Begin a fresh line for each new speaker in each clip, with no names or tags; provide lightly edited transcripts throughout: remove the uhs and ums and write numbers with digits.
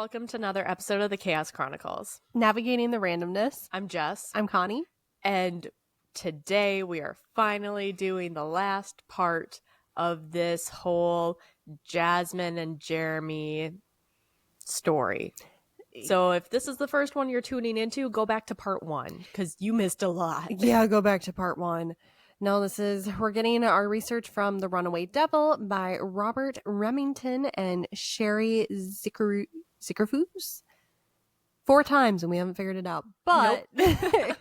welcome to another episode of the Chaos Chronicles.
Navigating the randomness.
I'm Jess.
I'm Connie.
And today we are finally doing the last part of this whole Jasmine and Jeremy story. So if this is the first one you're tuning into, go back to part 1 because you missed a lot.
Yeah, go back to part 1. No, we're getting our research from The Runaway Devil by Robert Remington and Sherry Zickerfoos. 4 times and we haven't figured it out. But
nope.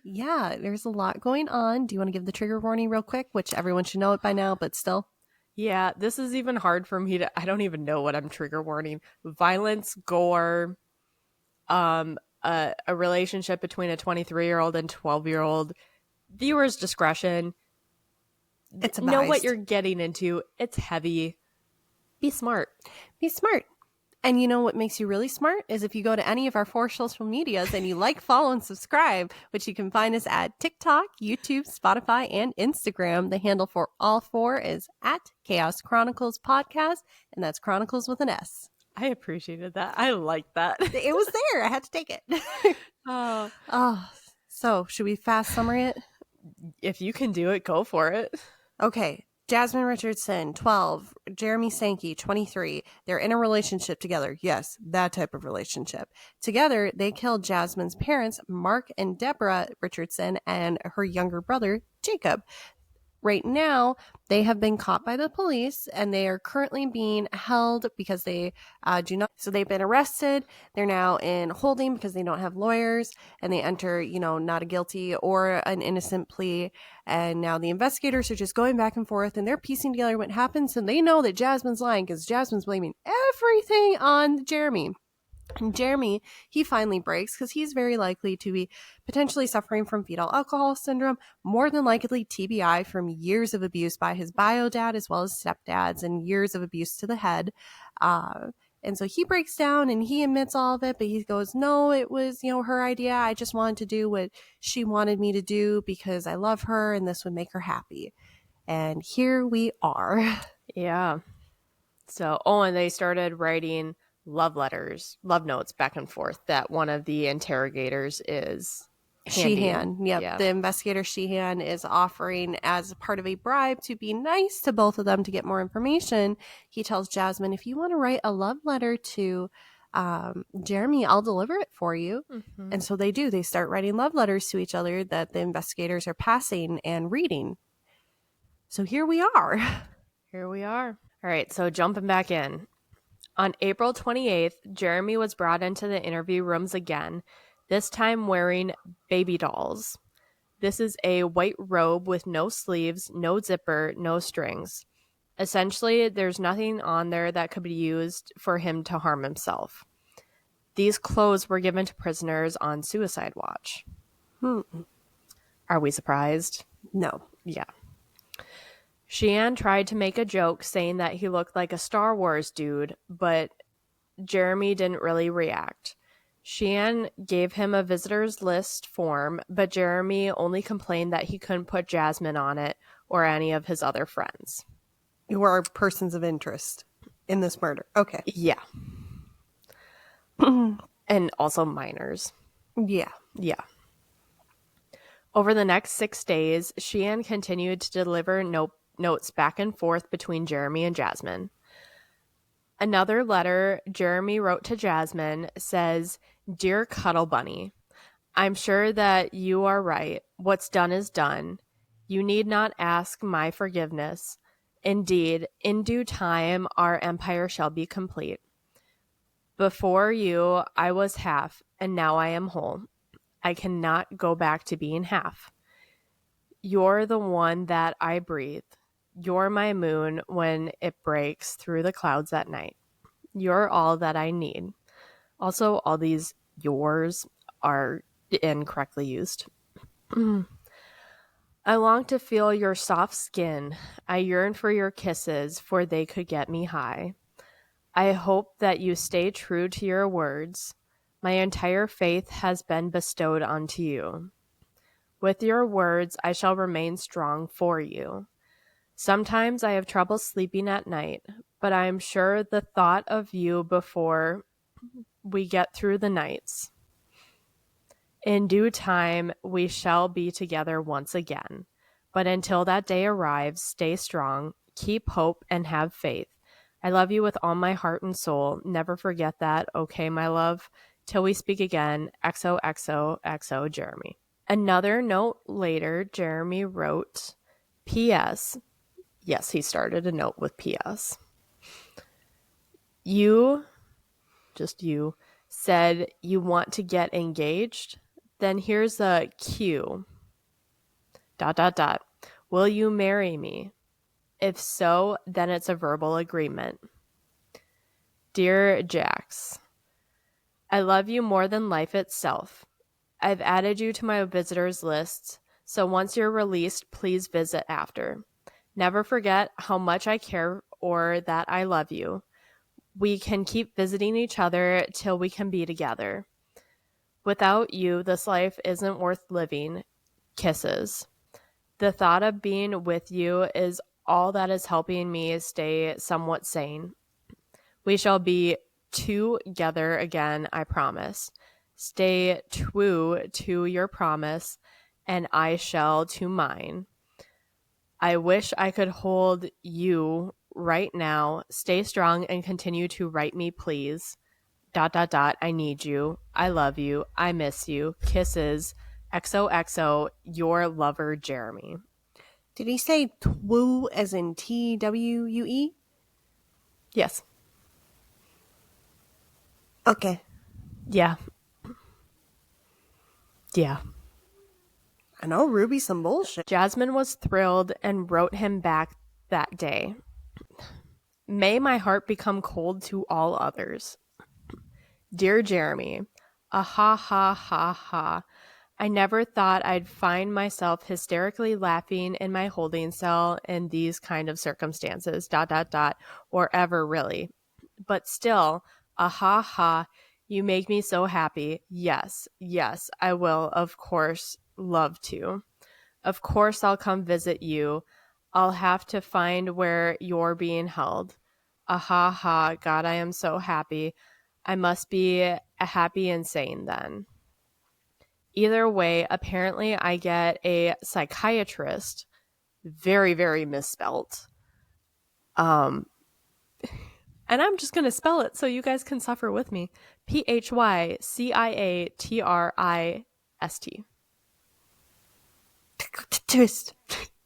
Yeah, there's a lot going on. Do you want to give the trigger warning real quick? Which everyone should know it by now, but still.
Yeah, this is even hard for me I don't even know what I'm trigger warning. Violence, gore, a relationship between a 23-year-old and 12-year-old. Viewers' discretion.
It's
know what you're getting into. It's heavy. Be smart.
Be smart. And you know what makes you really smart is if you go to any of our 4 social medias and you like, follow, and subscribe, which you can find us at TikTok, YouTube, Spotify, and Instagram. The handle for all 4 is at Chaos Chronicles Podcast, and that's Chronicles with an S.
I appreciated that. I like that.
It was there. I had to take it. So should we fast summary it?
If you can do it, go for it.
Okay. Jasmine Richardson, 12. Jeremy Stanky, 23. They're in a relationship together. Yes, that type of relationship. Together, they killed Jasmine's parents, Mark and Deborah Richardson, and her younger brother, Jacob. Right now, they have been caught by the police, and they are currently being held because they do not. So they've been arrested. They're now in holding because they don't have lawyers, and they enter, not a guilty or an innocent plea. And now the investigators are just going back and forth, and they're piecing together what happens. And they know that Jasmine's lying because Jasmine's blaming everything on Jeremy. And Jeremy, he finally breaks because he's very likely to be potentially suffering from fetal alcohol syndrome, more than likely TBI from years of abuse by his bio dad as well as stepdads and years of abuse to the head. And so he breaks down and he admits all of it, but he goes, no, it was, her idea. I just wanted to do what she wanted me to do because I love her and this would make her happy. And here we are.
Yeah. So, and they started writing love notes back and forth that one of the interrogators is
Sheehan. Yep. Yeah. The investigator Sheehan is offering as part of a bribe to be nice to both of them to get more information. He tells Jasmine, if you want to write a love letter to Jeremy, I'll deliver it for you. Mm-hmm. And so they do. They start writing love letters to each other that the investigators are passing and reading. So here we are.
Here we are. All right. So jumping back in. On April 28th, Jeremy was brought into the interview rooms again, this time wearing baby dolls. This is a white robe with no sleeves, no zipper, no strings. Essentially, there's nothing on there that could be used for him to harm himself. These clothes were given to prisoners on suicide watch. Are we surprised?
No.
Yeah. Sheehan tried to make a joke saying that he looked like a Star Wars dude, but Jeremy didn't really react. Sheehan gave him a visitor's list form, but Jeremy only complained that he couldn't put Jasmine on it or any of his other friends.
Who are persons of interest in this murder. Okay.
Yeah. And also minors.
Yeah.
Yeah. Over the next 6 days, Sheehan continued to deliver notes back and forth between Jeremy and Jasmine. Another letter Jeremy wrote to Jasmine says, "Dear Cuddle Bunny, I'm sure that you are right. What's done is done. You need not ask my forgiveness. Indeed, in due time, our empire shall be complete. Before you, I was half, and now I am whole. I cannot go back to being half. You're the one that I breathe. You're my moon when it breaks through the clouds at night. You're all that I need." Also, all these yours are incorrectly used. "I long to feel your soft skin. I yearn for your kisses, for they could get me high. I hope that you stay true to your words. My entire faith has been bestowed onto you. With your words, I shall remain strong for you. Sometimes I have trouble sleeping at night, but I am sure the thought of you before we get through the nights. In due time, we shall be together once again. But until that day arrives, stay strong, keep hope, and have faith. I love you with all my heart and soul. Never forget that, okay, my love? Till we speak again, XOXOXO, Jeremy. Another note later, Jeremy wrote, P.S. Yes, he started a note with P.S. You, just you, said you want to get engaged? Then here's a Q. ... Will you marry me? If so, then it's a verbal agreement. Dear Jax, I love you more than life itself. I've added you to my visitors list, so once you're released, please visit after. Never forget how much I care or that I love you. We can keep visiting each other till we can be together. Without you, this life isn't worth living. Kisses. The thought of being with you is all that is helping me stay somewhat sane. We shall be together again, I promise. Stay true to your promise, and I shall to mine. I wish I could hold you right now. Stay strong and continue to write me, please. ... I need you. I love you. I miss you. Kisses. XOXO, your lover, Jeremy.
Did he say twoo as in TWUE?
Yes.
Okay.
Yeah. Yeah.
I know Ruby's some bullshit.
Jasmine was thrilled and wrote him back that day. May my heart become cold to all others. Dear Jeremy, ha ha ha ha. I never thought I'd find myself hysterically laughing in my holding cell in these kind of circumstances, ... or ever really. But still, ha ha, you make me so happy. Yes, I will, of course, love to. Of course I'll come visit you. I'll have to find where you're being held. Ha ha, God, I am so happy. I must be happy and sane then. Either way, apparently I get a psychiatrist, very, very misspelt. And I'm just going to spell it so you guys can suffer with me. PHYCIATRIST.
Twist.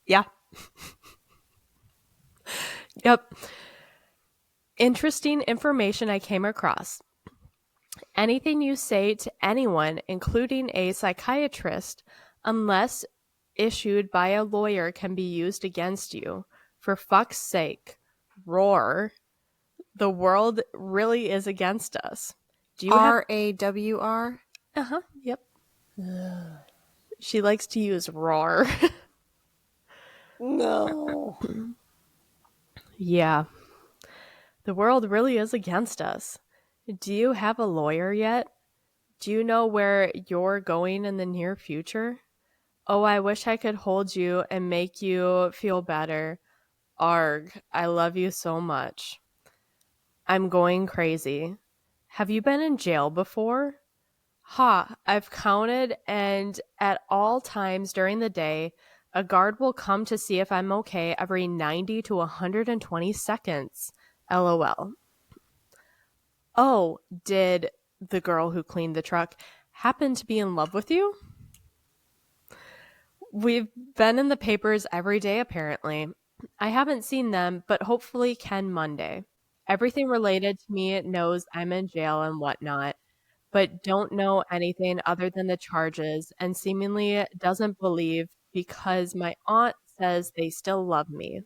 Yeah. Yep. Interesting information I came across. Anything you say to anyone, including a psychiatrist, unless issued by a lawyer, can be used against you. For fuck's sake, roar. The world really is against us. Do you
RAWR?
Uh-huh, yep. She likes to use roar.
No.
Yeah. The world really is against us. Do you have a lawyer yet? Do you know where you're going in the near future? Oh, I wish I could hold you and make you feel better. Arg, I love you so much. I'm going crazy. Have you been in jail before? Ha, I've counted, and at all times during the day, a guard will come to see if I'm okay every 90 to 120 seconds. LOL. Oh, did the girl who cleaned the truck happen to be in love with you? We've been in the papers every day, apparently. I haven't seen them, but hopefully can Monday. Everything related to me knows I'm in jail and whatnot, but don't know anything other than the charges and seemingly doesn't believe because my aunt says they still love me.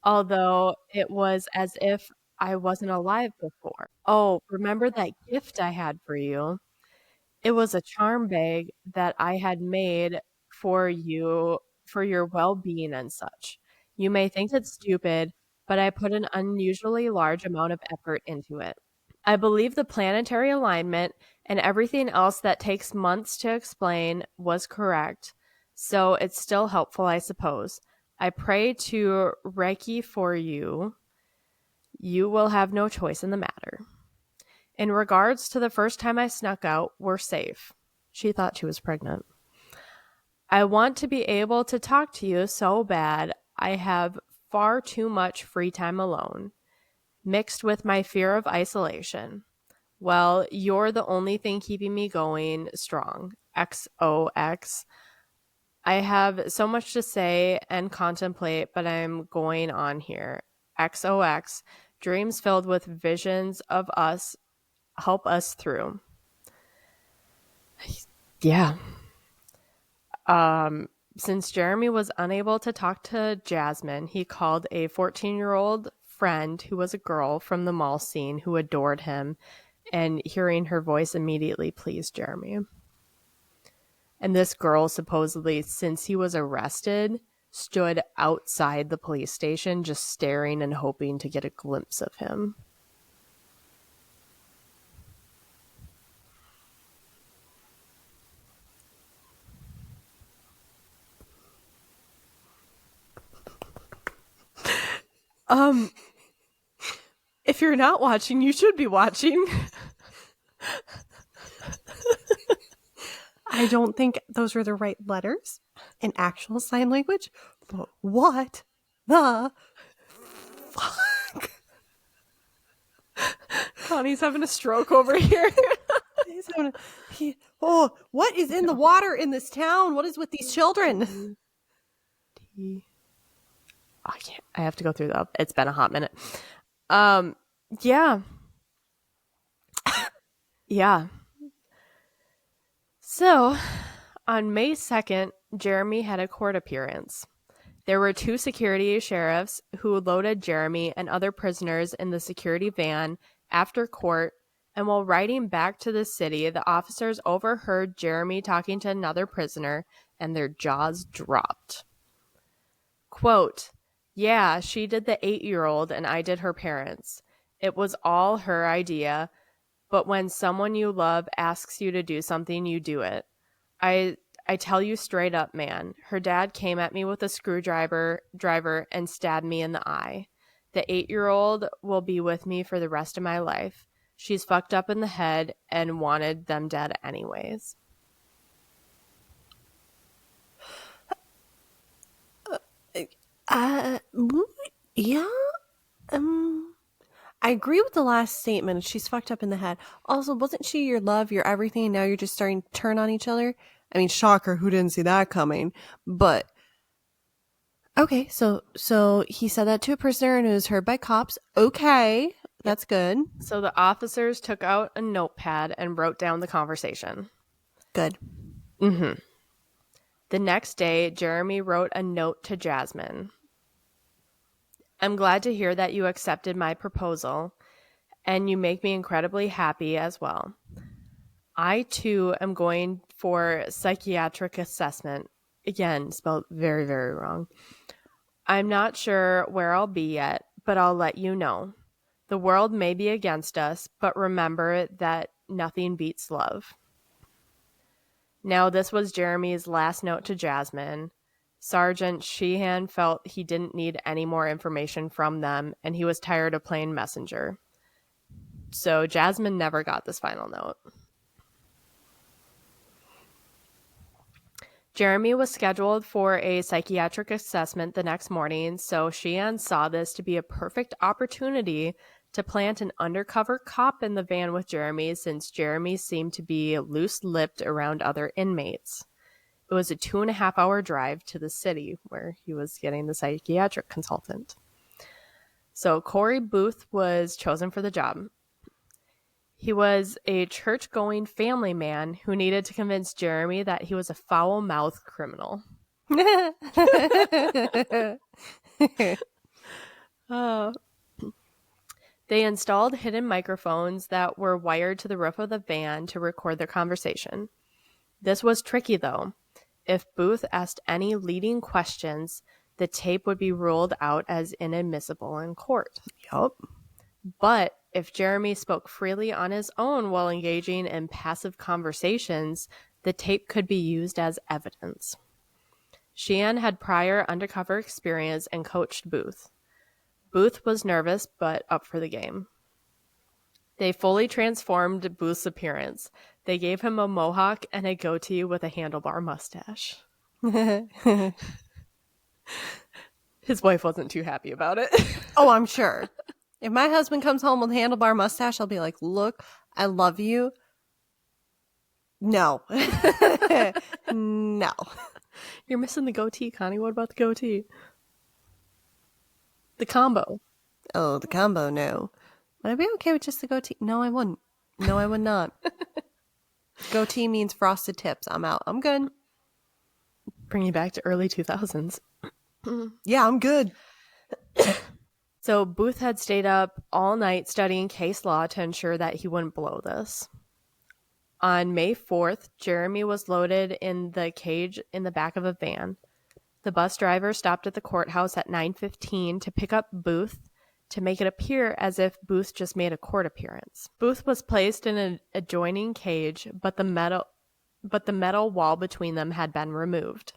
Although it was as if I wasn't alive before. Oh, remember that gift I had for you? It was a charm bag that I had made for you for your well-being and such. You may think it's stupid, but I put an unusually large amount of effort into it. I believe the planetary alignment and everything else that takes months to explain was correct, so it's still helpful, I suppose. I pray to Reiki for you. You will have no choice in the matter. In regards to the first time I snuck out, we're safe. She thought she was pregnant. I want to be able to talk to you so bad. I have far too much free time alone, mixed with my fear of isolation. Well, you're the only thing keeping me going strong. XOX. I have so much to say and contemplate, but I'm going on here. XOX. Dreams filled with visions of us help us through. Yeah. Since Jeremy was unable to talk to Jasmine, he called a 14-year-old friend who was a girl from the mall scene who adored him, and hearing her voice immediately pleased Jeremy. And this girl supposedly, since he was arrested, stood outside the police station just staring and hoping to get a glimpse of him. If you're not watching, you should be watching.
I don't think those were the right letters in actual sign language, but what the fuck?
Connie's having a stroke over here.
What is in the water in this town? What is with these children?
I have to go through that. It's been a hot minute. Yeah. Yeah. So, on May 2nd, Jeremy had a court appearance. There were 2 security sheriffs who loaded Jeremy and other prisoners in the security van after court, and while riding back to the city, the officers overheard Jeremy talking to another prisoner, and their jaws dropped. Quote, "Yeah, she did the 8-year-old and I did her parents. It was all her idea, but when someone you love asks you to do something, you do it. I tell you straight up, man. Her dad came at me with a screwdriver and stabbed me in the eye. The 8-year-old will be with me for the rest of my life. She's fucked up in the head and wanted them dead anyways."
Yeah. I agree with the last statement. She's fucked up in the head. Also, wasn't she your love, your everything? Now you're just starting to turn on each other. I mean, shocker, who didn't see that coming? But okay, so he said that to a prisoner and it was heard by cops. Okay, that's good.
So the officers took out a notepad and wrote down the conversation.
Good.
Mm-hmm. The next day, Jeremy wrote a note to Jasmine. "I'm glad to hear that you accepted my proposal, and you make me incredibly happy as well. I, too, am going for psychiatric assessment." Again, spelled very, very wrong. "I'm not sure where I'll be yet, but I'll let you know. The world may be against us, but remember that nothing beats love." Now, this was Jeremy's last note to Jasmine. Sergeant Sheehan felt he didn't need any more information from them, and he was tired of playing messenger. So Jasmine never got this final note. Jeremy was scheduled for a psychiatric assessment the next morning, so Sheehan saw this to be a perfect opportunity to plant an undercover cop in the van with Jeremy, since Jeremy seemed to be loose-lipped around other inmates. It was a 2.5-hour drive to the city where he was getting the psychiatric consultant. So Corey Booth was chosen for the job. He was a church-going family man who needed to convince Jeremy that he was a foul-mouthed criminal. They installed hidden microphones that were wired to the roof of the van to record their conversation. This was tricky, though. If Booth asked any leading questions, the tape would be ruled out as inadmissible in court.
Yup.
But if Jeremy spoke freely on his own while engaging in passive conversations, the tape could be used as evidence. Sheehan had prior undercover experience and coached Booth. Booth was nervous but up for the game. They fully transformed Booth's appearance. They gave him a mohawk and a goatee with a handlebar mustache. His wife wasn't too happy about it.
Oh, I'm sure. If my husband comes home with a handlebar mustache, I'll be like, look, I love you. No. No.
You're missing the goatee, Connie. What about the goatee? The combo.
Oh, the combo, no. Would I be okay with just the goatee? No, I wouldn't. No, I would not. Goatee means frosted tips. I'm out. I'm good.
Bring you back to early 2000s.
Yeah, I'm good.
So Booth had stayed up all night studying case law to ensure that he wouldn't blow this. On May 4th, Jeremy was loaded in the cage in the back of a van. The bus driver stopped at the courthouse at 9:15 to pick up Booth to make it appear as if Booth just made a court appearance. Booth was placed in an adjoining cage, but the metal wall between them had been removed.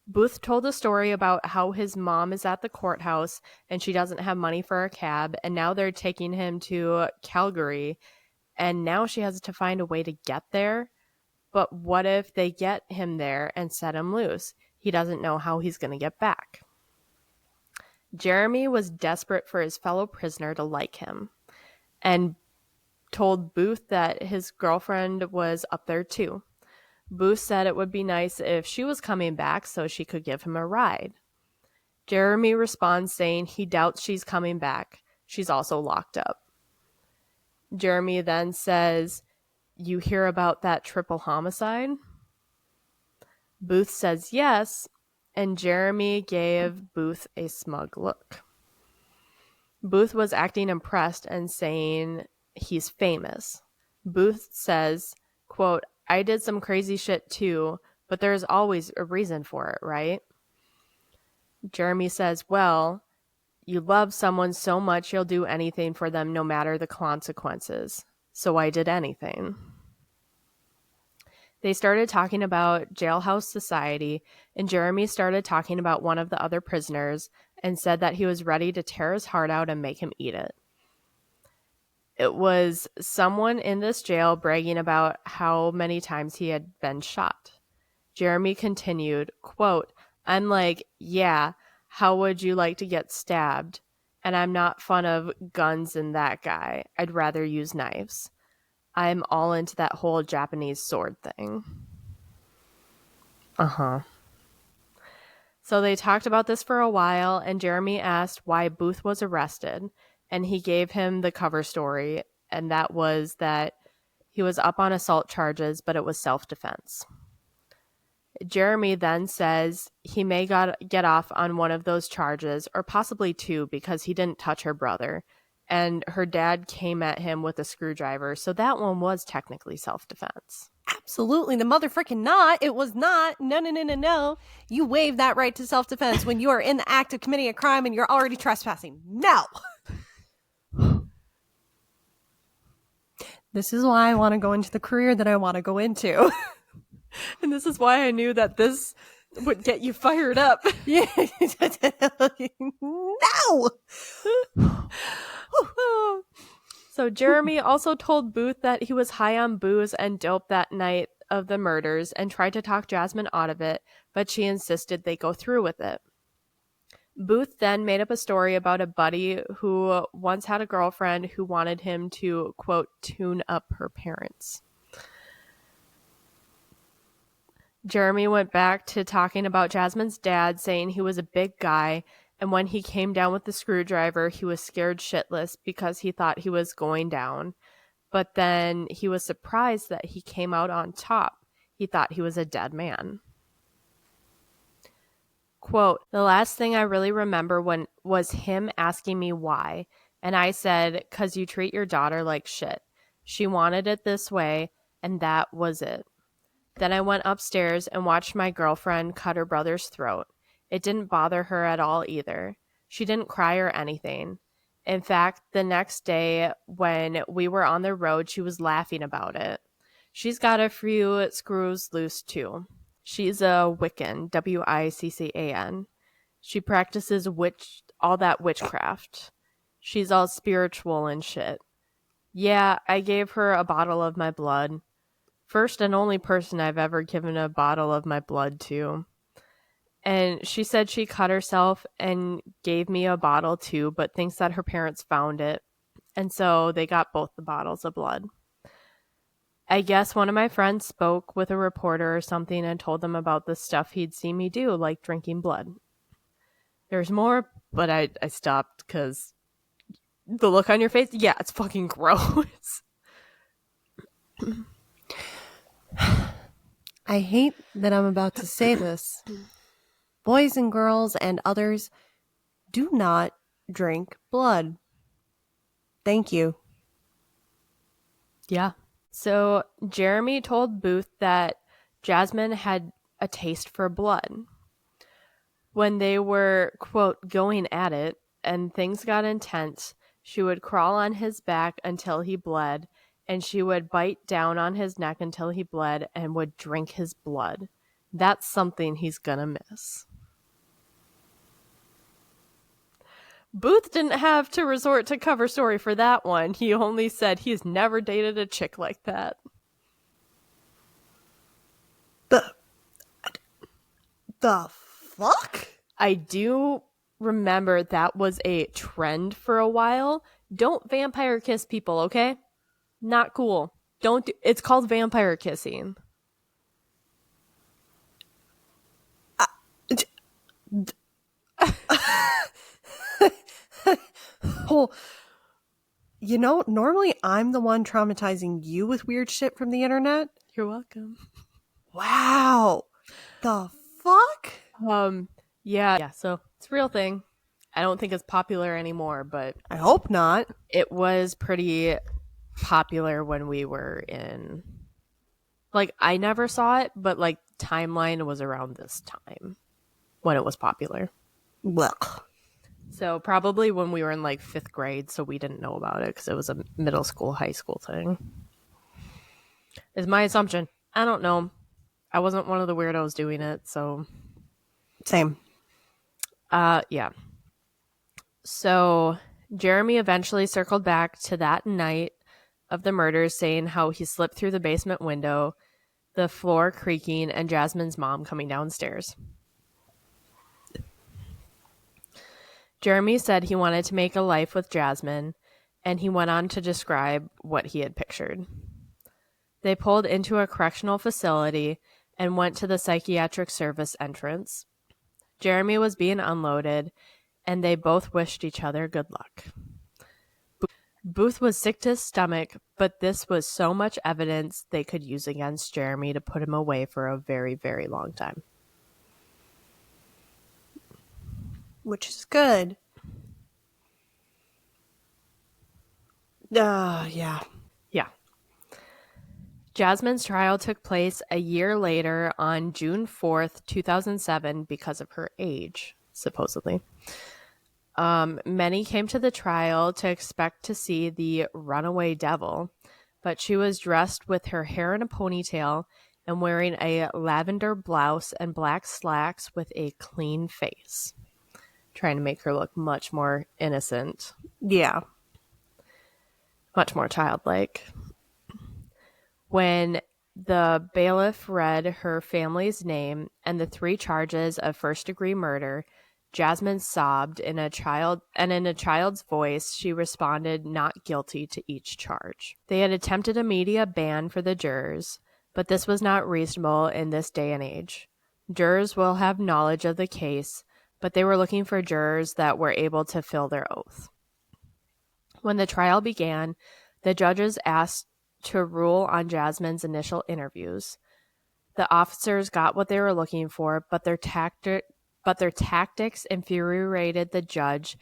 Booth told a story about how his mom is at the courthouse and she doesn't have money for a cab, and now they're taking him to Calgary, and now she has to find a way to get there. But what if they get him there and set him loose? He doesn't know how he's going to get back. Jeremy was desperate for his fellow prisoner to like him and told Booth that his girlfriend was up there too. Booth said it would be nice if she was coming back so she could give him a ride. Jeremy responds saying he doubts she's coming back. She's also locked up. Jeremy then says, "You hear about that triple homicide?" Booth says yes, and Jeremy gave Booth a smug look. Booth was acting impressed and saying he's famous. Booth says, quote, "I did some crazy shit too, but there's always a reason for it, right?" Jeremy says, "Well, you love someone so much you'll do anything for them no matter the consequences. So I did anything." They started talking about jailhouse society, and Jeremy started talking about one of the other prisoners and said that he was ready to tear his heart out and make him eat it. It was someone in this jail bragging about how many times he had been shot. Jeremy continued, quote, "I'm like, yeah, how would you like to get stabbed? And I'm not fond of guns and that guy. I'd rather use knives. I'm all into that whole Japanese sword thing." So they talked about this for a while, and Jeremy asked why Booth was arrested, and he gave him the cover story, and that was that he was up on assault charges, but it was self-defense. Jeremy then says he may get off on one of those charges, or possibly two, because he didn't touch her brother, and her dad came at him with a screwdriver, so that one was technically self-defense.
Absolutely. The motherfucking not. It was not. No, no, no, no, no. You waive that right to self-defense when you are in the act of committing a crime and you're already trespassing. No. This is why I want to go into the career that I want to go into.
And this is why I knew that this would get you fired up.
Yeah. No.
So Jeremy also told Booth that he was high on booze and dope that night of the murders and tried to talk Jasmine out of it, but she insisted they go through with it. Booth then made up a story about a buddy who once had a girlfriend who wanted him to, quote, tune up her parents. Jeremy went back to talking about Jasmine's dad, saying he was a big guy, and when he came down with the screwdriver, he was scared shitless because he thought he was going down. But then he was surprised that he came out on top. He thought he was a dead man. Quote, "The last thing I really remember was him asking me why. And I said, 'Cause you treat your daughter like shit. She wanted it this way, and that was it. Then I went upstairs and watched my girlfriend cut her brother's throat. It didn't bother her at all either. She didn't cry or anything. In fact, the next day when we were on the road, she was laughing about it. She's got a few screws loose too. She's a Wiccan, Wiccan. She practices all that witchcraft. She's all spiritual and shit. Yeah, I gave her a bottle of my blood. First and only person I've ever given a bottle of my blood to. And she said she cut herself and gave me a bottle too, but thinks that her parents found it. And so they got both the bottles of blood. I guess one of my friends spoke with a reporter or something and told them about the stuff he'd seen me do, like drinking blood. There's more, but I stopped because the look on your face, yeah, it's fucking gross.
I hate that I'm about to say this. Boys and girls and others, do not drink blood. Thank you.
Yeah. So Jeremy told Booth that Jasmine had a taste for blood. When they were, quote, going at it and things got intense, she would crawl on his back until he bled, and she would bite down on his neck until he bled and would drink his blood. That's something he's gonna miss. Booth didn't have to resort to cover story for that one. He only said he's never dated a chick like that.
The fuck?
I do remember that was a trend for a while. Don't vampire kiss people, okay? Not cool. Don't do, it's called vampire kissing.
Well, you know, normally I'm the one traumatizing you with weird shit from the internet.
You're welcome.
Wow. The fuck?
Yeah, so it's a real thing. I don't think it's popular anymore, but
I hope not.
it was pretty popular when we were in, like, I never saw it, but like timeline was around this time when it was popular.
Well,
So probably when we were in like 5th grade, so we didn't know about it because it was a middle school, high school thing. Is my assumption. I don't know. I wasn't one of the weirdos doing it, so
same.
yeah. So Jeremy eventually circled back to that night of the murders, saying how he slipped through the basement window, the floor creaking, and Jasmine's mom coming downstairs. Jeremy said he wanted to make a life with Jasmine, and he went on to describe what he had pictured. They pulled into a correctional facility and went to the psychiatric service entrance. Jeremy was being unloaded, and they both wished each other good luck. Booth was sick to his stomach, but this was so much evidence they could use against Jeremy to put him away for a very, very long time.
Which is good. Yeah.
Yeah. Jasmine's trial took place a year later on June 4th, 2007, because of her age, supposedly. Many came to the trial to expect to see the runaway devil, but she was dressed with her hair in a ponytail and wearing a lavender blouse and black slacks with a clean face, trying to make her look much more innocent.
Yeah.
Much more childlike. When the bailiff read her family's name and the 3 charges of first-degree murder, Jasmine sobbed in a child's voice. She responded not guilty to each charge. They had attempted a media ban for the jurors, but this was not reasonable in this day and age. Jurors will have knowledge of the case, but they were looking for jurors that were able to fill their oath. When the trial began, the judges asked to rule on Jasmine's initial interviews. The officers got what they were looking for, but their tactics infuriated the judge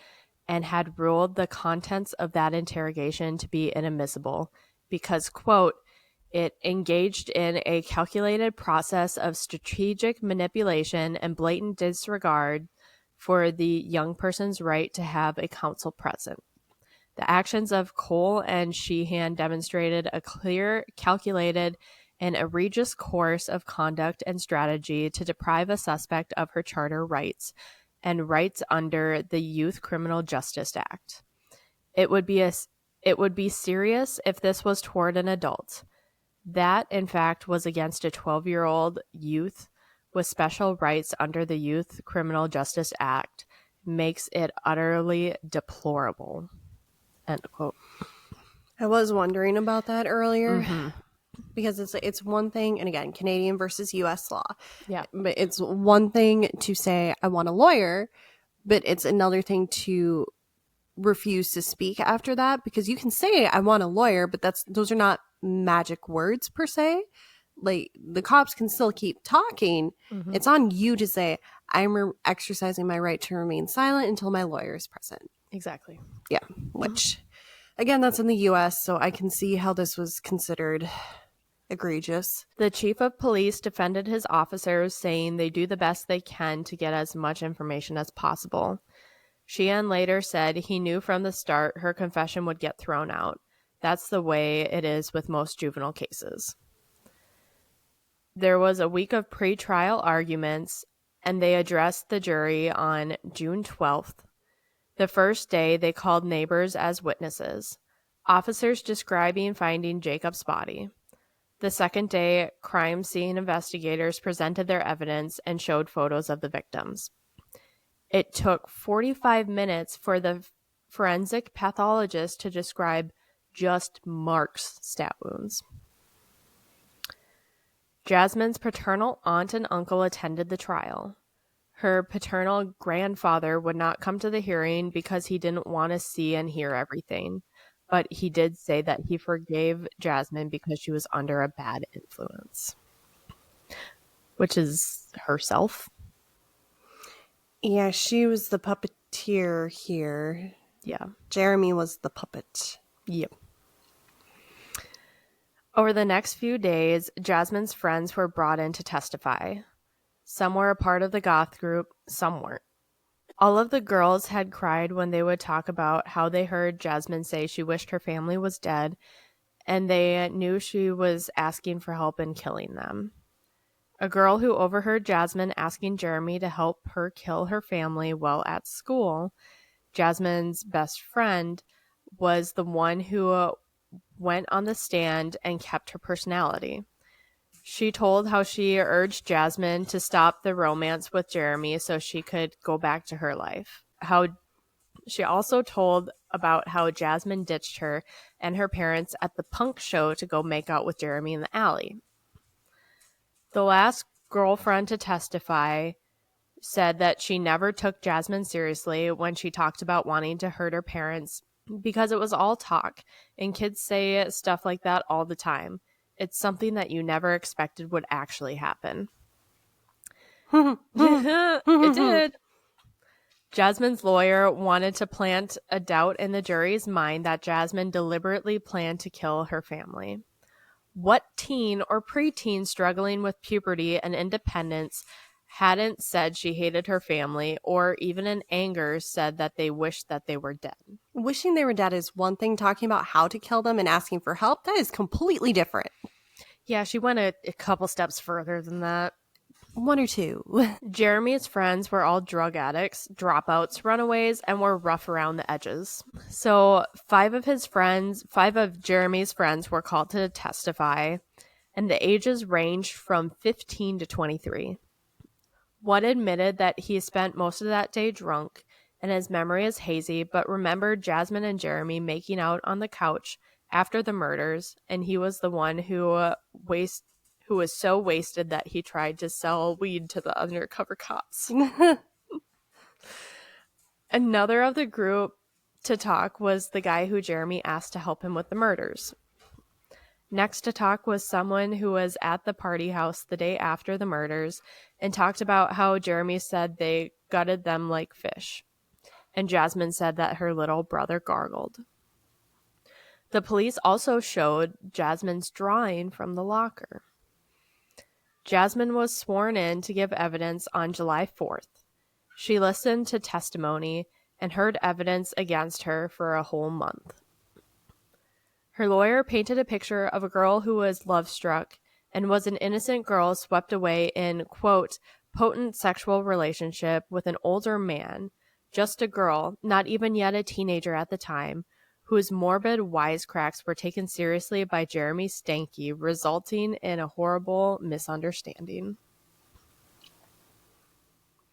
and had ruled the contents of that interrogation to be inadmissible because, quote, it engaged in a calculated process of strategic manipulation and blatant disregard for the young person's right to have a counsel present. The actions of Cole and Sheehan demonstrated a clear, calculated, and egregious course of conduct and strategy to deprive a suspect of her charter rights and rights under the Youth Criminal Justice Act. It would be It would be serious if this was toward an adult. That, in fact, was against a 12-year-old youth with special rights under the Youth Criminal Justice Act. Makes it utterly deplorable. End quote.
I was wondering about that earlier because it's one thing, and again, Canadian versus U.S. law.
Yeah.
But it's one thing to say, I want a lawyer, but it's another thing to refuse to speak after that, because you can say, I want a lawyer, but those are not magic words per se. Like, the cops can still keep talking. It's on you to say, I'm exercising my right to remain silent until my lawyer is present.
Exactly.
Yeah, which, again, that's in the U.S., so I can see how this was considered egregious.
The chief of police defended his officers, saying they do the best they can to get as much information as possible. Sheehan later said he knew from the start her confession would get thrown out. That's the way it is with most juvenile cases. There was a week of pre-trial arguments, and they addressed the jury on June 12th. The first day, they called neighbors as witnesses, officers describing finding Jacob's body. The second day, crime scene investigators presented their evidence and showed photos of the victims. It took 45 minutes for the forensic pathologist to describe just Mark's stab wounds. Jasmine's paternal aunt and uncle attended the trial. Her paternal grandfather would not come to the hearing because he didn't want to see and hear everything, but he did say that he forgave Jasmine because she was under a bad influence, which is herself.
Yeah, she was the puppeteer here.
Yeah.
Jeremy was the puppet.
Yep. Over the next few days, Jasmine's friends were brought in to testify. Some were a part of the goth group, some weren't. All of the girls had cried when they would talk about how they heard Jasmine say she wished her family was dead, and they knew she was asking for help in killing them. A girl who overheard Jasmine asking Jeremy to help her kill her family while at school, Jasmine's best friend, was the one who went on the stand and kept her personality. She told how she urged Jasmine to stop the romance with Jeremy so she could go back to her life. She also told about how Jasmine ditched her and her parents at the punk show to go make out with Jeremy in the alley. The last girlfriend to testify said that she never took Jasmine seriously when she talked about wanting to hurt her parents because it was all talk, and kids say stuff like that all the time. It's something that you never expected would actually happen. It did. Jasmine's lawyer wanted to plant a doubt in the jury's mind that Jasmine deliberately planned to kill her family. What teen or preteen struggling with puberty and independence hadn't said she hated her family, or even in anger said that they wished that they were dead?
Wishing they were dead is one thing. Talking about how to kill them and asking for help, that is completely different.
Yeah, she went a couple steps further than that.
One or two.
Jeremy's friends were all drug addicts, dropouts, runaways, and were rough around the edges. So 5 of Jeremy's friends were called to testify, and the ages ranged from 15 to 23. One admitted that he spent most of that day drunk, and his memory is hazy, but remembered Jasmine and Jeremy making out on the couch after the murders, and he was the one who was so wasted that he tried to sell weed to the undercover cops. Another of the group to talk was the guy who Jeremy asked to help him with the murders. Next to talk was someone who was at the party house the day after the murders and talked about how Jeremy said they gutted them like fish, and Jasmine said that her little brother gargled. The police also showed Jasmine's drawing from the locker. Jasmine was sworn in to give evidence on July 4th. She listened to testimony and heard evidence against her for a whole month. Her lawyer painted a picture of a girl who was love-struck and was an innocent girl swept away in, quote, potent sexual relationship with an older man, just a girl, not even yet a teenager at the time, whose morbid wisecracks were taken seriously by Jeremy Stanky, resulting in a horrible misunderstanding.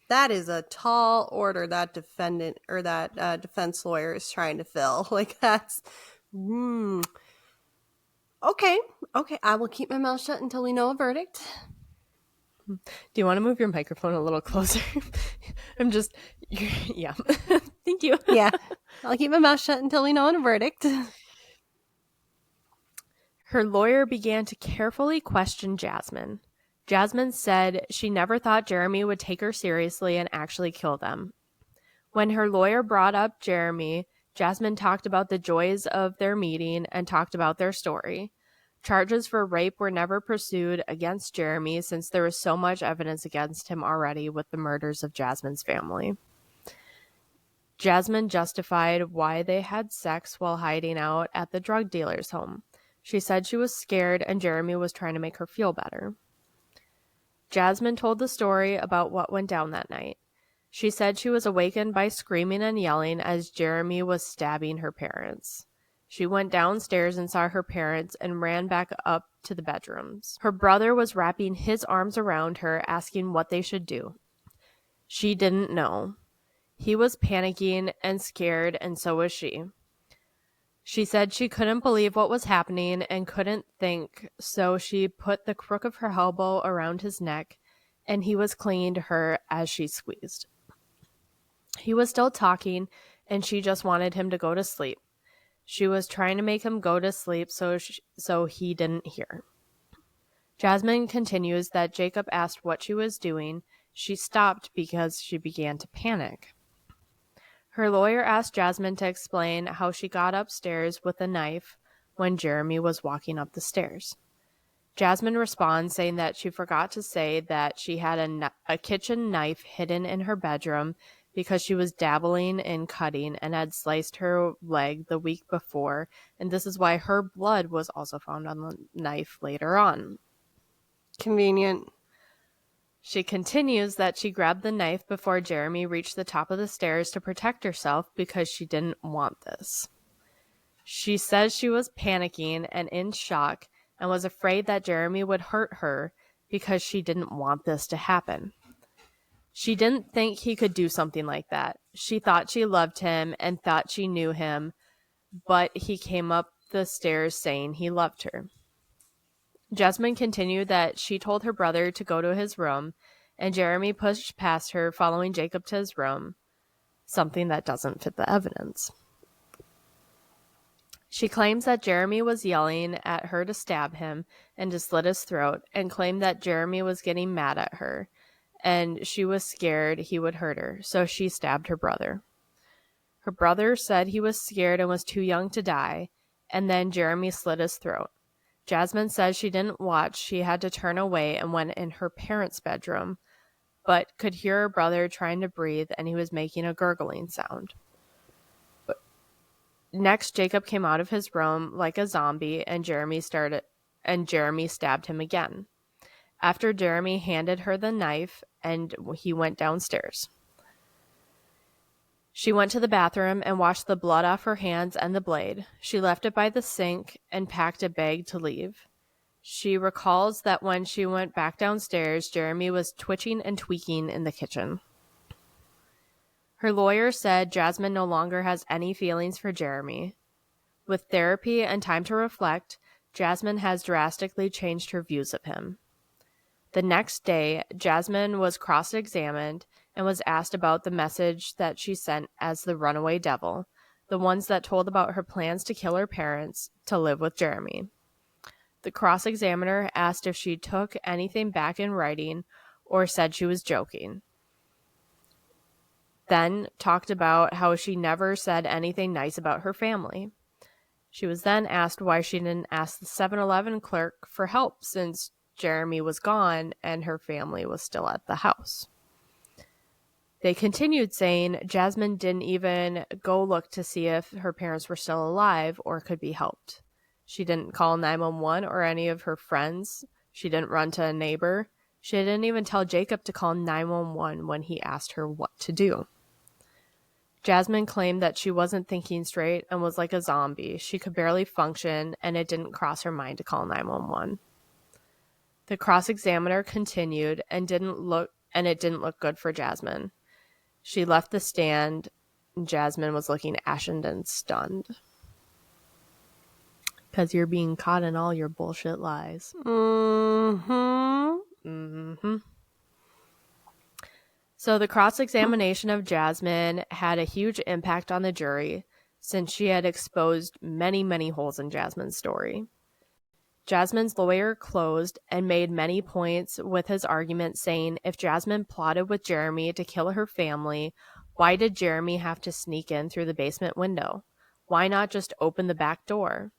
That is a tall order that defendant or that defense lawyer is trying to fill. Like, that's okay. I will keep my mouth shut until we know a verdict.
Do you want to move your microphone a little closer? Yeah. Thank you.
Yeah, I'll keep my mouth shut until we know a verdict.
Her lawyer began to carefully question Jasmine. Jasmine said she never thought Jeremy would take her seriously and actually kill them. When her lawyer brought up Jeremy, Jasmine talked about the joys of their meeting and talked about their story. Charges for rape were never pursued against Jeremy since there was so much evidence against him already with the murders of Jasmine's family. Jasmine justified why they had sex while hiding out at the drug dealer's home. She said she was scared and Jeremy was trying to make her feel better. Jasmine told the story about what went down that night. She said she was awakened by screaming and yelling as Jeremy was stabbing her parents. She went downstairs and saw her parents and ran back up to the bedrooms. Her brother was wrapping his arms around her, asking what they should do. She didn't know. He was panicking and scared, and so was she. She said she couldn't believe what was happening and couldn't think, so she put the crook of her elbow around his neck, and he was clinging to her as she squeezed. He was still talking, and she just wanted him to go to sleep. She was trying to make him go to sleep so he didn't hear. Jasmine continues that Jacob asked what she was doing. She stopped because she began to panic. Her lawyer asked Jasmine to explain how she got upstairs with a knife when Jeremy was walking up the stairs. Jasmine responds saying that she forgot to say that she had a kitchen knife hidden in her bedroom because she was dabbling in cutting and had sliced her leg the week before, and this is why her blood was also found on the knife later on.
Convenient.
She continues that she grabbed the knife before Jeremy reached the top of the stairs to protect herself because she didn't want this. She says she was panicking and in shock and was afraid that Jeremy would hurt her because she didn't want this to happen. She didn't think he could do something like that. She thought she loved him and thought she knew him, but he came up the stairs saying he loved her. Jasmine continued that she told her brother to go to his room, and Jeremy pushed past her, following Jacob to his room, something that doesn't fit the evidence. She claims that Jeremy was yelling at her to stab him and to slit his throat, and claimed that Jeremy was getting mad at her, and she was scared he would hurt her, so she stabbed her brother. Her brother said he was scared and was too young to die, and then Jeremy slit his throat. Jasmine says she didn't watch. She had to turn away and went in her parents' bedroom, but could hear her brother trying to breathe, and he was making a gurgling sound. Next, Jacob came out of his room like a zombie, and Jeremy stabbed him again. After Jeremy handed her the knife, and he went downstairs. She went to the bathroom and washed the blood off her hands and the blade. She left it by the sink and packed a bag to leave. She recalls that when she went back downstairs, Jeremy was twitching and tweaking in the kitchen. Her lawyer said Jasmine no longer has any feelings for Jeremy. With therapy and time to reflect, Jasmine has drastically changed her views of him. The next day, Jasmine was cross-examined and was asked about the message that she sent as the runaway devil, the ones that told about her plans to kill her parents to live with Jeremy. The cross-examiner asked if she took anything back in writing or said she was joking. Then talked about how she never said anything nice about her family. She was then asked why she didn't ask the 7-Eleven clerk for help since Jeremy was gone and her family was still at the house. They continued saying Jasmine didn't even go look to see if her parents were still alive or could be helped. She didn't call 911 or any of her friends. She didn't run to a neighbor. She didn't even tell Jacob to call 911 when he asked her what to do. Jasmine claimed that she wasn't thinking straight and was like a zombie. She could barely function, and it didn't cross her mind to call 911. The cross-examiner continued, and it didn't look good for Jasmine. She left the stand, and Jasmine was looking ashen and stunned. Because you're being caught in all your bullshit lies. So the cross-examination of Jasmine had a huge impact on the jury, since she had exposed many, many holes in Jasmine's story. Jasmine's lawyer closed and made many points with his argument, saying if Jasmine plotted with Jeremy to kill her family, why did Jeremy have to sneak in through the basement window? Why not just open the back door?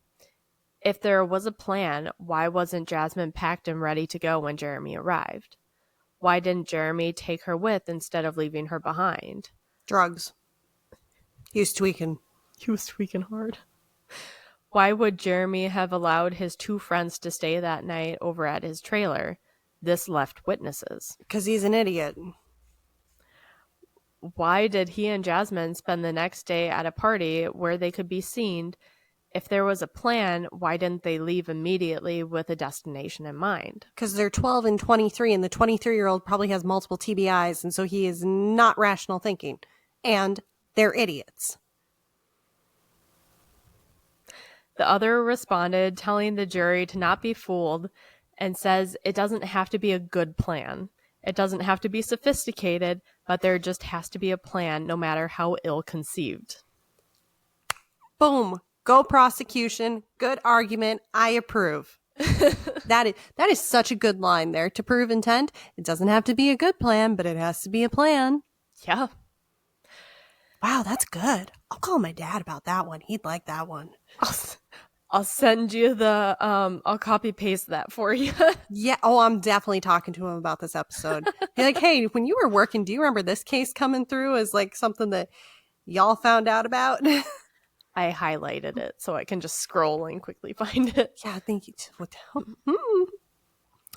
If there was a plan, why wasn't Jasmine packed and ready to go when Jeremy arrived? Why didn't Jeremy take her with instead of leaving her behind?
Drugs. He was tweaking.
He was tweaking hard. Why would Jeremy have allowed his two friends to stay that night over at his trailer? This left witnesses.
Because he's an idiot.
Why did he and Jasmine spend the next day at a party where they could be seen? If there was a plan, why didn't they leave immediately with a destination in mind?
Because they're 12 and 23, and the 23-year-old probably has multiple TBIs, and so he is not rational thinking. And they're idiots.
The other responded, telling the jury to not be fooled, and says it doesn't have to be a good plan. It doesn't have to be sophisticated, but there just has to be a plan, no matter how ill-conceived.
Boom. Go prosecution. Good argument. I approve. That is such a good line there. To prove intent, it doesn't have to be a good plan, but it has to be a plan.
Yeah.
Wow, that's good. I'll call my dad about that one. He'd like that one.
I'll send you the, I'll copy paste that for you.
Yeah. Oh, I'm definitely talking to him about this episode. Be like, hey, when you were working, do you remember this case coming through as like something that y'all found out about?
I highlighted it so I can just scroll and quickly find it.
Yeah, thank you.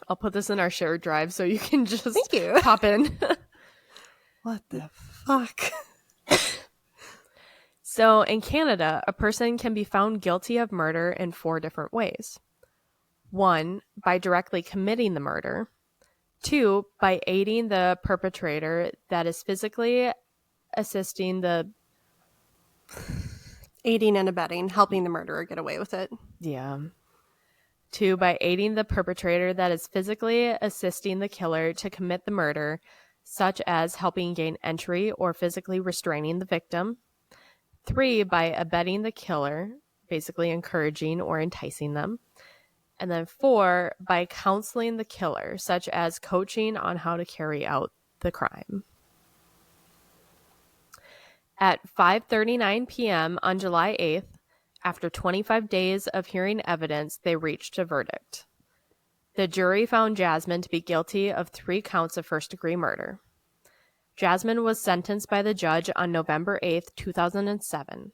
I'll put this in our shared drive so you can just
thank you.
Pop in.
What the fuck?
So in Canada, a person can be found guilty of murder in 4 different ways. 1, by directly committing the murder. 2, by aiding the perpetrator, that is physically assisting the...
Aiding and abetting, helping the murderer get away with it.
Yeah. 2, by aiding the perpetrator, that is physically assisting the killer to commit the murder, such as helping gain entry or physically restraining the victim. 3, by abetting the killer, basically encouraging or enticing them. And then 4, by counseling the killer, such as coaching on how to carry out the crime. At 5:39 p.m. on July 8th, after 25 days of hearing evidence, they reached a verdict. The jury found Jasmine to be guilty of 3 counts of first-degree murder. Jasmine was sentenced by the judge on November 8th, 2007.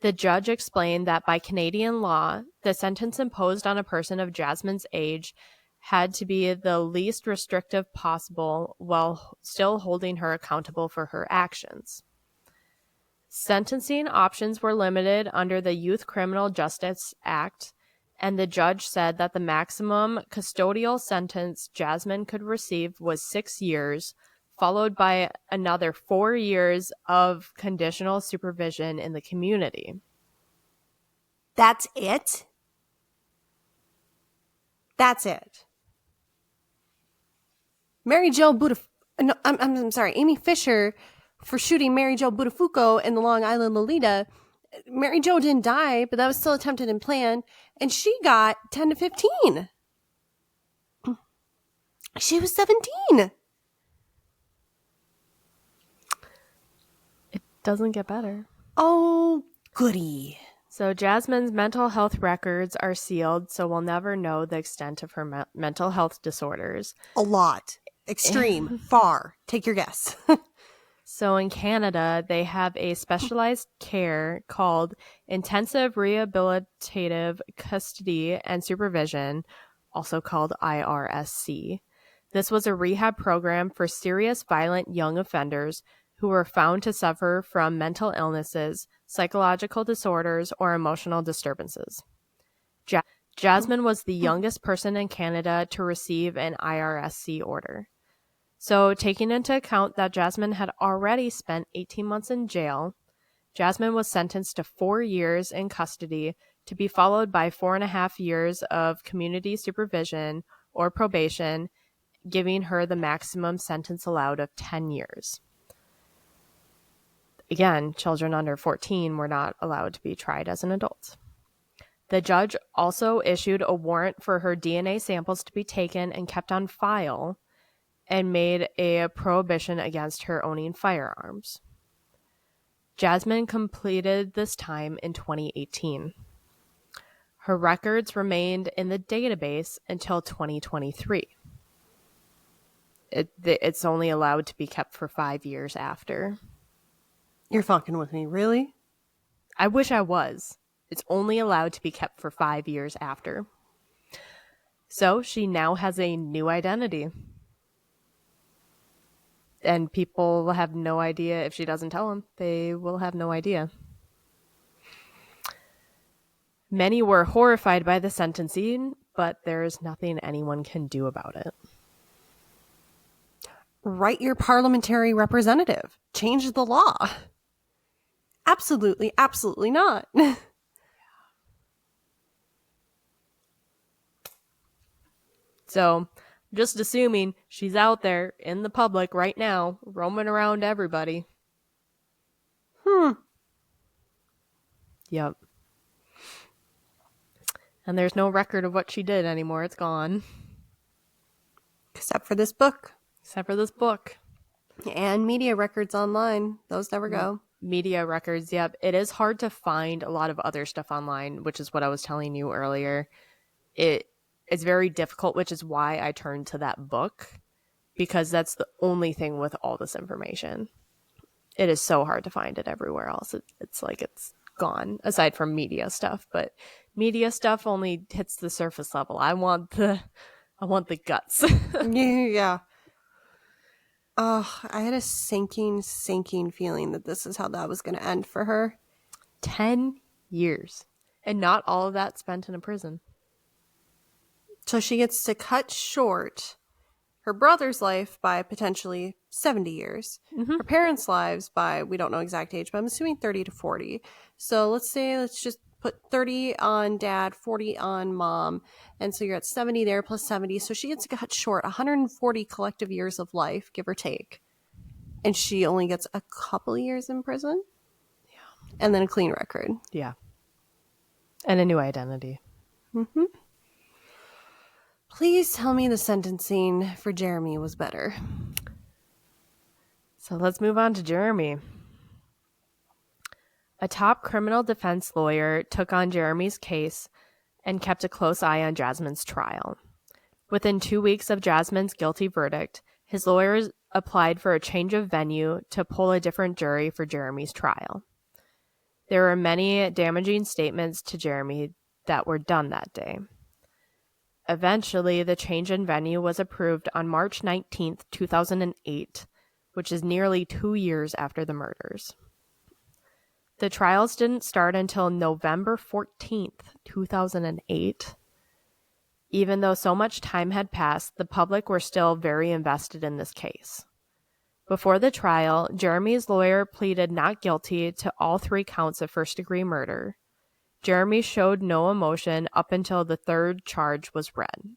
The judge explained that by Canadian law, the sentence imposed on a person of Jasmine's age had to be the least restrictive possible while still holding her accountable for her actions. Sentencing options were limited under the Youth Criminal Justice Act, and the judge said that the maximum custodial sentence Jasmine could receive was 6 years, followed by another 4 years of conditional supervision in the community.
That's it? That's it. Amy Fisher, for shooting Mary Jo Buttafuoco in the Long Island Lolita, Mary Jo didn't die, but that was still attempted and planned, and she got 10 to 15. She was 17.
It doesn't get better.
Oh, goody.
So Jasmine's mental health records are sealed, so we'll never know the extent of her mental health disorders.
A lot. Extreme. Far. Take your guess.
So in Canada, they have a specialized care called Intensive Rehabilitative Custody and Supervision, also called IRSC. This was a rehab program for serious violent young offenders who were found to suffer from mental illnesses, psychological disorders, or emotional disturbances. Jasmine was the youngest person in Canada to receive an IRSC order. So, taking into account that Jasmine had already spent 18 months in jail, Jasmine was sentenced to 4 years in custody to be followed by 4.5 years of community supervision or probation, giving her the maximum sentence allowed of 10 years. Again, children under 14 were not allowed to be tried as an adult. The judge also issued a warrant for her DNA samples to be taken and kept on file, and made a prohibition against her owning firearms. Jasmine completed this time in 2018. Her records remained in the database until 2023. It's only allowed to be kept for 5 years after.
You're fucking with me, really?
I wish I was. It's only allowed to be kept for 5 years after. So she now has a new identity. And people will have no idea if she doesn't tell them. They will have no idea. Many were horrified by the sentencing, but there's nothing anyone can do about it.
Write your parliamentary representative. Change the law. Absolutely, absolutely not.
So, just assuming she's out there in the public right now, roaming around everybody. Yep. And there's no record of what she did anymore. It's gone.
Except for this book.
Except for this book.
And media records online. Those never go.
Media records, yep. It is hard to find a lot of other stuff online, which is what I was telling you earlier. It's very difficult, which is why I turned to that book, because that's the only thing with all this information. It is so hard to find it everywhere else. It's like it's gone, aside from media stuff. But media stuff only hits the surface level. I want the guts.
Yeah. Oh, I had a sinking feeling that this is how that was going to end for her.
10 years. And not all of that spent in a prison.
So she gets to cut short her brother's life by potentially 70 years. Mm-hmm. Her parents' lives by, we don't know exact age, but I'm assuming 30 to 40. So let's just put 30 on dad, 40 on mom. And so you're at 70 there plus 70. So she gets to cut short 140 collective years of life, give or take. And she only gets a couple years in prison. Yeah. And then a clean record.
Yeah. And a new identity.
Mm-hmm. Please tell me the sentencing for Jeremy was better.
So let's move on to Jeremy. A top criminal defense lawyer took on Jeremy's case and kept a close eye on Jasmine's trial. Within 2 weeks of Jasmine's guilty verdict, his lawyers applied for a change of venue to pull a different jury for Jeremy's trial. There were many damaging statements to Jeremy that were done that day. Eventually, the change in venue was approved on March 19th, 2008, which is nearly 2 years after the murders. The trials didn't start until November 14th, 2008. Even though so much time had passed, the public were still very invested in this case. Before the trial, Jeremy's lawyer pleaded not guilty to all 3 counts of first-degree murder. Jeremy showed no emotion up until the 3rd charge was read.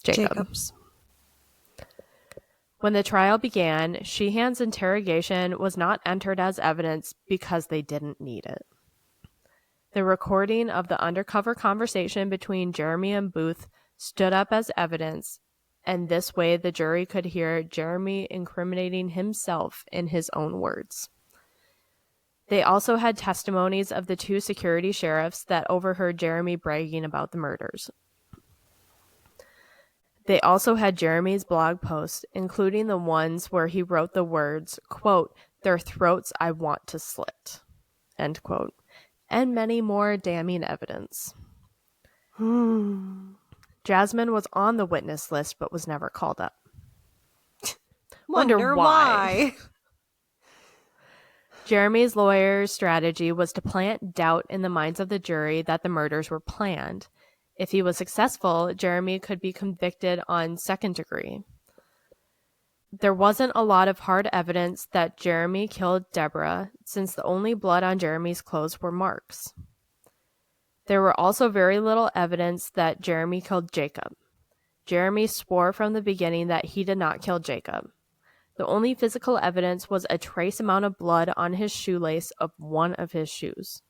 Jacobs. When the trial began, Sheehan's interrogation was not entered as evidence because they didn't need it. The recording of the undercover conversation between Jeremy and Booth stood up as evidence, and this way the jury could hear Jeremy incriminating himself in his own words. They also had testimonies of the 2 security sheriffs that overheard Jeremy bragging about the murders. They also had Jeremy's blog posts, including the ones where he wrote the words, quote, "Their throats I want to slit," end quote, and many more damning evidence. Jasmine was on the witness list but was never called up.
Wonder why.
Jeremy's lawyer's strategy was to plant doubt in the minds of the jury that the murders were planned. If he was successful, Jeremy could be convicted on second degree. There wasn't a lot of hard evidence that Jeremy killed Deborah, since the only blood on Jeremy's clothes were Mark's. There were also very little evidence that Jeremy killed Jacob. Jeremy swore from the beginning that he did not kill Jacob. The only physical evidence was a trace amount of blood on his shoelace of one of his shoes.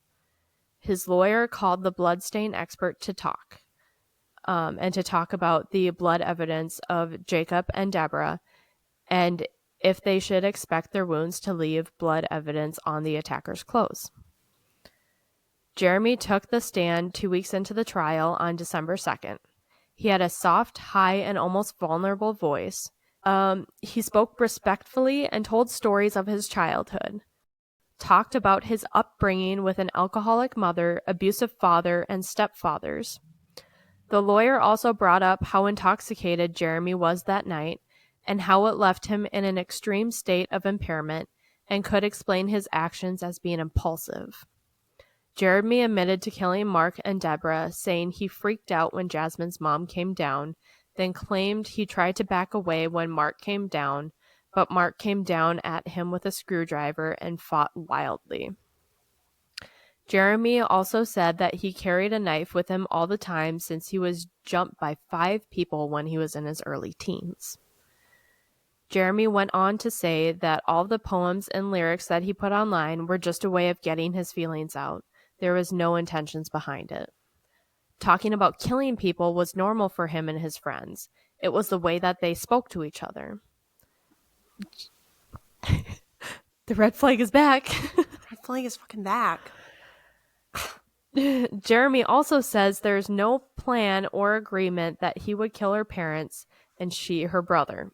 His lawyer called the bloodstain expert to talk, and to talk about the blood evidence of Jacob and Deborah, and if they should expect their wounds to leave blood evidence on the attacker's clothes. Jeremy took the stand 2 weeks into the trial on December 2nd. He had a soft, high, and almost vulnerable voice. He spoke respectfully and told stories of his childhood. Talked about his upbringing with an alcoholic mother, abusive father, and stepfathers. The lawyer also brought up how intoxicated Jeremy was that night and how it left him in an extreme state of impairment and could explain his actions as being impulsive. Jeremy admitted to killing Mark and Deborah, saying he freaked out when Jasmine's mom came down, then claimed he tried to back away when Mark came down, but Mark came down at him with a screwdriver and fought wildly. Jeremy also said that he carried a knife with him all the time since he was jumped by 5 people when he was in his early teens. Jeremy went on to say that all the poems and lyrics that he put online were just a way of getting his feelings out. There was no intentions behind it. Talking about killing people was normal for him and his friends. It was the way that they spoke to each other. The red flag is back.
Red flag is fucking back.
Jeremy also says there's no plan or agreement that he would kill her parents and she her brother.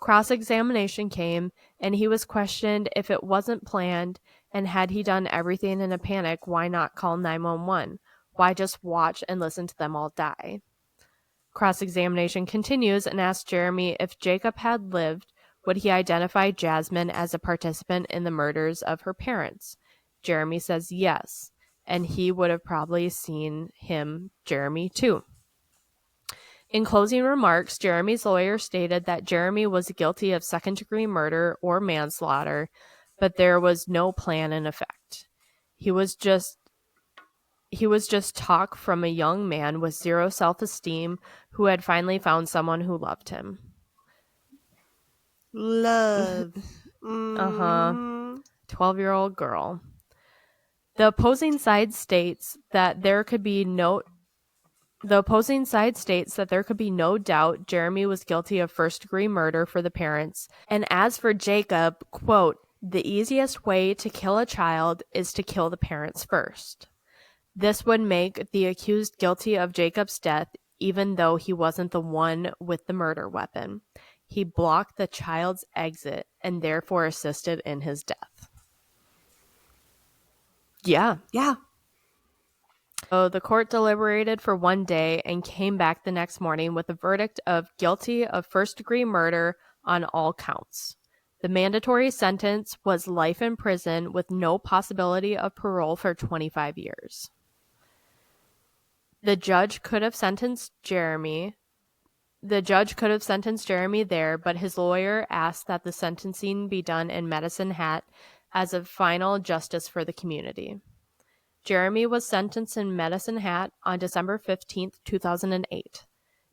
Cross-examination came, and he was questioned if it wasn't planned, and had he done everything in a panic, why not call 911? Why just watch and listen to them all die? Cross-examination continues and asks Jeremy if Jacob had lived, would he identify Jasmine as a participant in the murders of her parents? Jeremy says yes, and he would have probably seen him, Jeremy, too. In closing remarks, Jeremy's lawyer stated that Jeremy was guilty of second-degree murder or manslaughter, but there was no plan in effect. He was just talk from a young man with zero self-esteem who had finally found someone who loved him.
Love.
12-year-old girl. The opposing side states that there could be no doubt Jeremy was guilty of first-degree murder for the parents. And as for Jacob, quote, the easiest way to kill a child is to kill the parents first. This would make the accused guilty of Jacob's death, even though he wasn't the one with the murder weapon. He blocked the child's exit and therefore assisted in his death. Yeah. So the court deliberated for 1 day and came back the next morning with a verdict of guilty of first-degree murder on all counts. The mandatory sentence was life in prison with no possibility of parole for 25 years. The judge could have sentenced Jeremy there, but his lawyer asked that the sentencing be done in Medicine Hat as a final justice for the community. Jeremy was sentenced in Medicine Hat on December 15, 2008.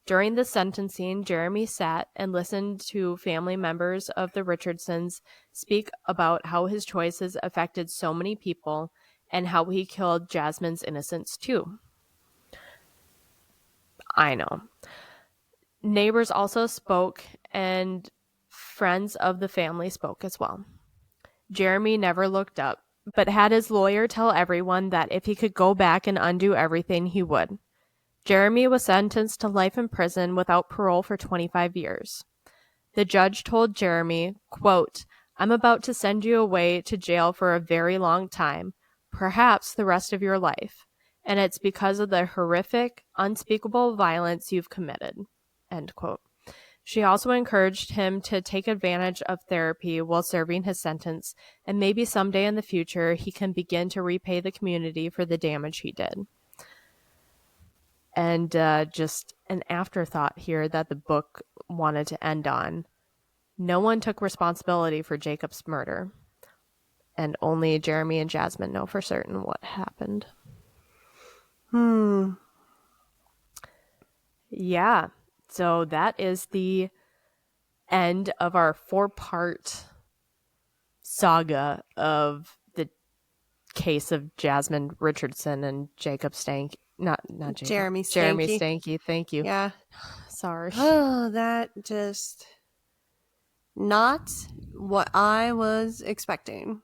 During the sentencing, Jeremy sat and listened to family members of the Richardsons speak about how his choices affected so many people and how he killed Jasmine's innocence too. I know. Neighbors also spoke, and friends of the family spoke as well. Jeremy never looked up, but had his lawyer tell everyone that if he could go back and undo everything, he would. Jeremy was sentenced to life in prison without parole for 25 years. The judge told Jeremy, quote, I'm about to send you away to jail for a very long time, perhaps the rest of your life, and it's because of the horrific, unspeakable violence you've committed. End quote. She also encouraged him to take advantage of therapy while serving his sentence, and maybe someday in the future he can begin to repay the community for the damage he did. And just an afterthought here that the book wanted to end on. No one took responsibility for Jacob's murder, and only Jeremy and Jasmine know for certain what happened. Yeah. So that is the end of our 4-part saga of the case of Jasmine Richardson and Jacob Stanky. Not Jacob.
Jeremy Stanky.
Jeremy Stanky. Thank you.
Yeah.
Sorry.
Oh, that just not what I was expecting.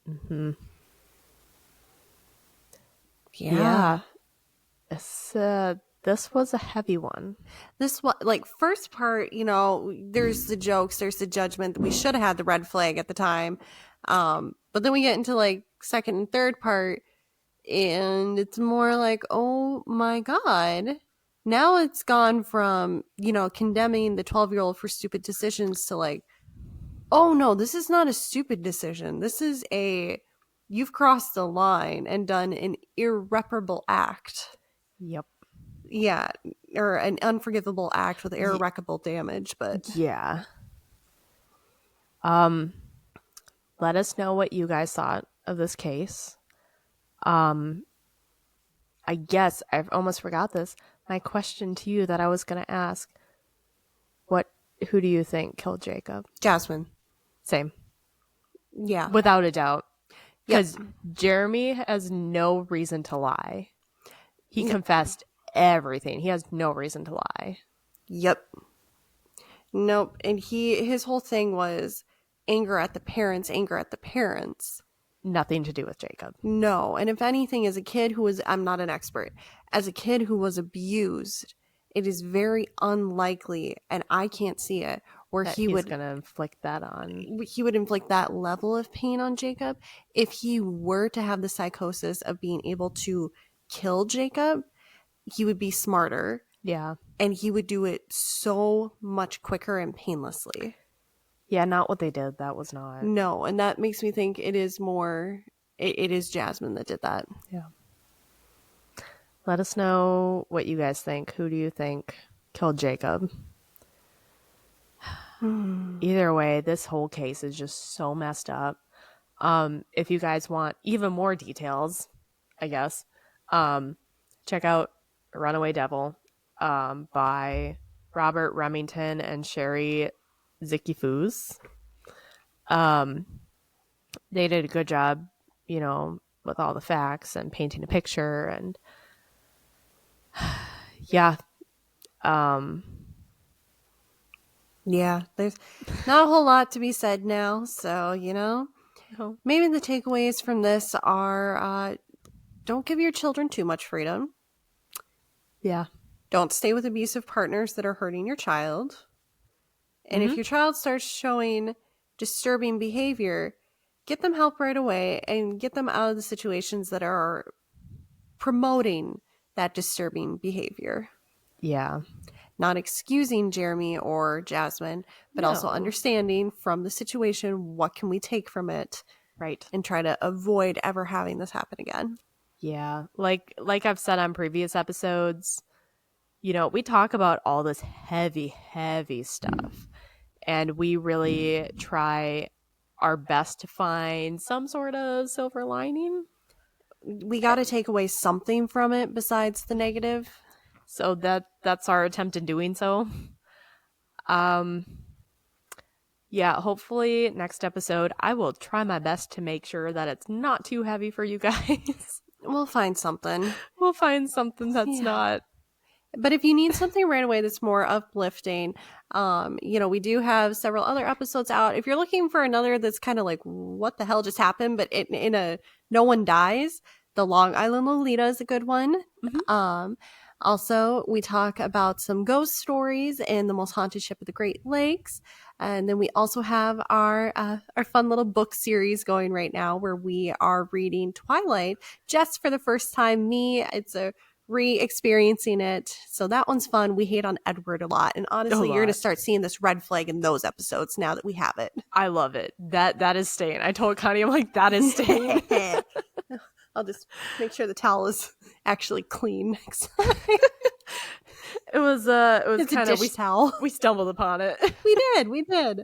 Mm-hmm.
Yeah.
This was a heavy one.
This one, like, first part, you know, there's the jokes, there's the judgment. We should have had the red flag at the time. But then we get into like second and third part, and it's more like, oh my God. Now it's gone from, you know, condemning the 12-year-old for stupid decisions to like, oh no, this is not a stupid decision. This is you've crossed the line and done an irreparable act.
Yep.
Yeah, or an unforgivable act with irreparable damage, but
yeah. Let us know what you guys thought of this case. I guess I almost forgot this. My question to you that I was going to ask, who do you think killed Jacob?
Jasmine.
Same.
Yeah.
Without a doubt. Because Jeremy has no reason to lie. He confessed everything. He has no reason to lie.
Yep. Nope. And his whole thing was anger at the parents.
Nothing to do with Jacob.
No. And if anything, as a kid I'm not an expert, as a kid who was abused, it is very unlikely, and I can't see it, where
that
he's
going to inflict that on.
He would inflict that level of pain on Jacob. If he were to have the psychosis of being able to kill Jacob, he would be smarter.
Yeah.
And he would do it so much quicker and painlessly.
Yeah, not what they did. That was not.
No, and that makes me think it is Jasmine that did that.
Yeah. Let us know what you guys think. Who do you think killed Jacob? Either way, this whole case is just so messed up. If you guys want even more details, I guess, check out Runaway Devil by Robert Remington and Sherry Zicki-Foos. They did a good job, you know, with all the facts and painting a picture, and yeah.
Yeah, there's not a whole lot to be said now, so, you know, maybe the takeaways from this are don't give your children too much freedom.
Yeah.
Don't stay with abusive partners that are hurting your child. And if your child starts showing disturbing behavior, get them help right away and get them out of the situations that are promoting that disturbing behavior.
Yeah.
Not excusing Jeremy or Jasmine, but also understanding from the situation, what can we take from it?
Right.
And try to avoid ever having this happen again.
Yeah. Like I've said on previous episodes, you know, we talk about all this heavy, heavy stuff. And we really try our best to find some sort of silver lining.
We got to take away something from it besides the negative.
So that's our attempt in doing so. Yeah, hopefully next episode I will try my best to make sure that it's not too heavy for you guys.
We'll find something.
We'll find something that's not.
But if you need something right away that's more uplifting, you know, we do have several other episodes out. If you're looking for another that's kind of like, what the hell just happened? But in a no one dies, the Long Island Lolita is a good one. Mm-hmm. Also, we talk about some ghost stories and the most haunted ship of the Great Lakes. And then we also have our fun little book series going right now where we are reading Twilight just for the first time. It's a re-experiencing it. So that one's fun. We hate on Edward a lot. And honestly, you're going to start seeing this red flag in those episodes now that we have it.
I love it. That is staying. I told Connie, I'm like, that is staying.
I'll just make sure the towel is actually clean next time.
It was kind of we stumbled upon it.
We did.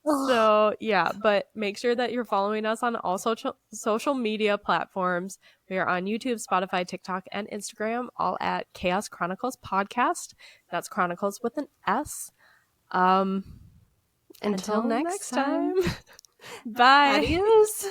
So yeah, but make sure that you're following us on all social media platforms. We are on YouTube, Spotify, TikTok, and Instagram, all at Chaos Chronicles Podcast. That's Chronicles with an S. Until next time. Bye.
Adios.